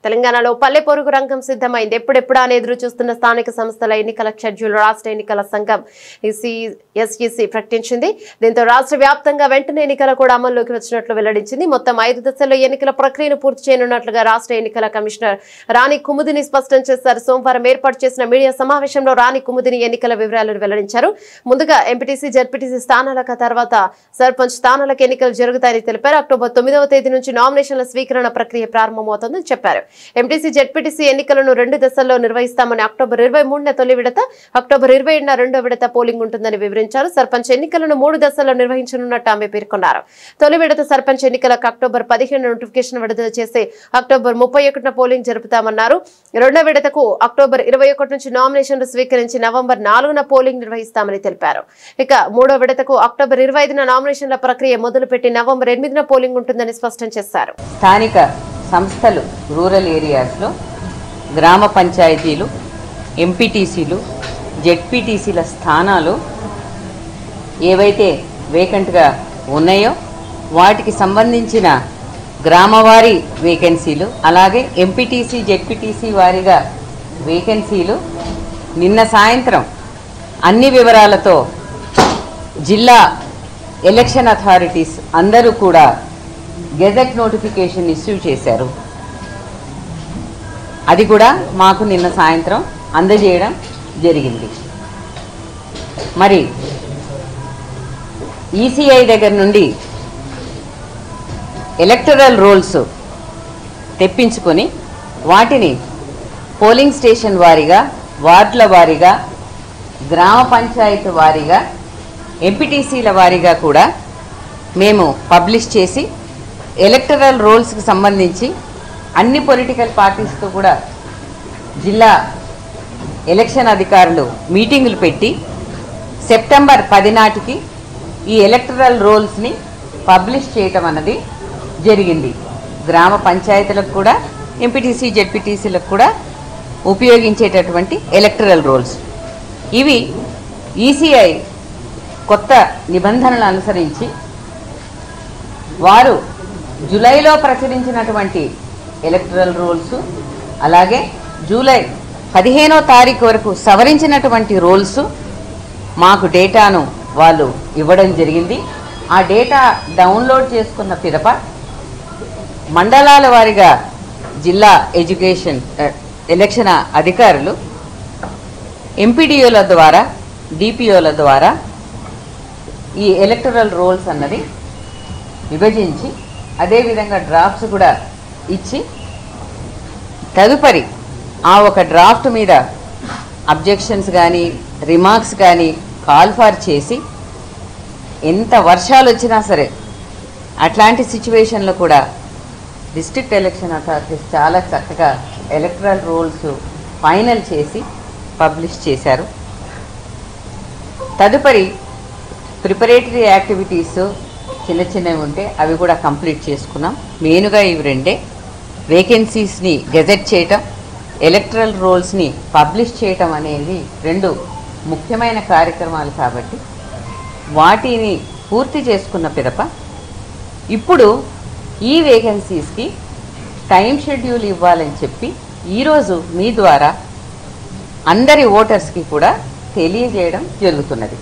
తెలంగాణలో పల్లె పొరుగు రంగం సిద్ధమైంది. ఎప్పుడెప్పుడా అని ఎదురు చూస్తున్న స్థానిక సంస్థల ఎన్నికల షెడ్యూల్ రాష్ట్ర ఎన్నికల సంఘం ఎస్ఈసి ప్రకటించింది. దీంతో రాష్ట్ర వ్యాప్తంగా వెంటనే ఎన్నికలు కూడా అమల్లోకి వచ్చినట్లు వెల్లడించింది. మొత్తం 5 దశల్లో ఎన్నికల ప్రక్రియను పూర్తి చేయనున్నట్లుగా రాష్ట్ర ఎన్నికల కమిషనర్ రాణి కుముదిని స్పష్టం చేశారు. సోమవారం ఏర్పాటు చేసిన మీడియా సమావేశంలో రాణి కుముదిని ఎన్నికల వివరాలను వెల్లడించారు. ముందుగా ఎంపీటీసీ, జెడ్పీటీసీ స్థానాలకు, తర్వాత సర్పంచ్ స్థానాలకు ఎన్నికలు జరుగుతాయని తెలిపారు. అక్టోబర్ 9వ తేదీ నుంచి నామినేషన్ల స్వీకరణ ప్రక్రియ ప్రారంభమవుతోందని చెప్పారు. ఎంపీటీసీ, జెడ్పీటీసీ ఎన్నికలను 2 దశల్లో నిర్వహిస్తామని, అక్టోబర్ 23న తొలి విడత, అక్టోబర్ 27న రెండో విడత పోలింగ్ ఉంటుందని వివరించారు. సర్పంచ్ ఎన్నికలను 3 దశల్లో నిర్వహించనున్నట్టు ఆమె పేర్కొన్నారు. తొలి విడత సర్పంచ్ ఎన్నికలకు అక్టోబర్ 15న నోటిఫికేషన్ విడుదల చేసి అక్టోబర్ 31న పోలింగ్ జరుపుతామన్నారు. రెండో విడతకు అక్టోబర్ 21 నుంచి నామినేషన్లు స్వీకరించి నవంబర్ 4న పోలింగ్ నిర్వహిస్తామని తెలిపారు. ఇక మూడో విడతకు అక్టోబర్ 25న నామినేషన్ల ప్రక్రియ మొదలుపెట్టి నవంబర్ 8న పోలింగ్ ఉంటుందని స్పష్టం చేశారు. స్థానిక సంస్థలు రూరల్ ఏరియాస్లో గ్రామ పంచాయతీలు, ఎంపీటీసీలు, జెడ్పీటీసీల స్థానాలు ఏవైతే వేకెంట్గా ఉన్నాయో వాటికి సంబంధించిన గ్రామవారీ వేకెన్సీలు, అలాగే ఎంపీటీసీ, జెడ్పీటీసీ వారీగా వేకెన్సీలు నిన్న సాయంత్రం అన్ని వివరాలతో జిల్లా ఎలక్షన్ అథారిటీస్ అందరూ కూడా గెజెట్ నోటిఫికేషన్ ఇష్యూ చేశారు. అది కూడా మాకు నిన్న సాయంత్రం అందజేయడం జరిగింది. మరి ఈసీఐ దగ్గర నుండి ఎలక్టరల్ రోల్స్ తెప్పించుకొని వాటిని పోలింగ్ స్టేషన్ వారీగా, వార్డుల వారీగా, గ్రామ పంచాయతీ వారీగా, ఎంపీటీసీల వారీగా కూడా మేము పబ్లిష్ చేసి ఎలక్టరల్ రోల్స్కి సంబంధించి అన్ని పొలిటికల్ పార్టీస్తో కూడా జిల్లా ఎలక్షన్ అధికారులు మీటింగులు పెట్టి సెప్టెంబర్ 10 నాటికి ఈ ఎలక్టరల్ రోల్స్ని పబ్లిష్ చేయటం అన్నది జరిగింది. గ్రామ పంచాయతీలకు కూడా, ఎంపీటీసీ, జెడ్పీటీసీలకు కూడా ఉపయోగించేటటువంటి ఎలక్టరల్ రోల్స్ ఇవి. ఈసీఐ కొత్త నిబంధనలు అనుసరించి వారు జూలైలో ప్రచురించినటువంటి ఎలక్టరల్ రోల్స్, అలాగే జూలై 15వ తారీఖు వరకు సవరించినటువంటి రోల్స్ మాకు డేటాను వాళ్ళు ఇవ్వడం జరిగింది. ఆ డేటా డౌన్లోడ్ చేసుకున్న పిదప మండలాల వారీగా జిల్లా ఎలక్షన్ అధికారులు ఎంపీడీఓల ద్వారా, డిపిఓల ద్వారా ఈ ఎలక్టరల్ రోల్స్ అన్నది విభజించి అదేవిధంగా డ్రాఫ్ట్స్ కూడా ఇచ్చి తదుపరి ఆ ఒక డ్రాఫ్ట్ మీద అబ్జెక్షన్స్ కానీ, రిమార్క్స్ కానీ కాల్ ఫార్ చేసి ఎంత వర్షాలు వచ్చినా సరే అట్లాంటి సిచ్యువేషన్లో కూడా డిస్ట్రిక్ట్ ఎలక్షన్ అథారిటీస్ చాలా చక్కగా ఎలక్టరల్ రోల్స్ ఫైనల్ చేసి పబ్లిష్ చేశారు. తదుపరి ప్రిపరేటరీ యాక్టివిటీస్ చిన్న చిన్నవి ఉంటే అవి కూడా కంప్లీట్ చేసుకున్నాం. మెయిన్గా ఇవి రెండే, వేకెన్సీస్ని గెజెట్ చేయటం, ఎలక్టరల్ రోల్స్ని పబ్లిష్ చేయటం అనేది 2 ముఖ్యమైన కార్యక్రమాలు. కాబట్టి వాటిని పూర్తి చేసుకున్న పిదప ఇప్పుడు ఈ వేకెన్సీస్కి టైం షెడ్యూల్ ఇవ్వాలని చెప్పి ఈరోజు మీ ద్వారా అందరి ఓటర్స్కి కూడా తెలియజేయడం జరుగుతున్నది.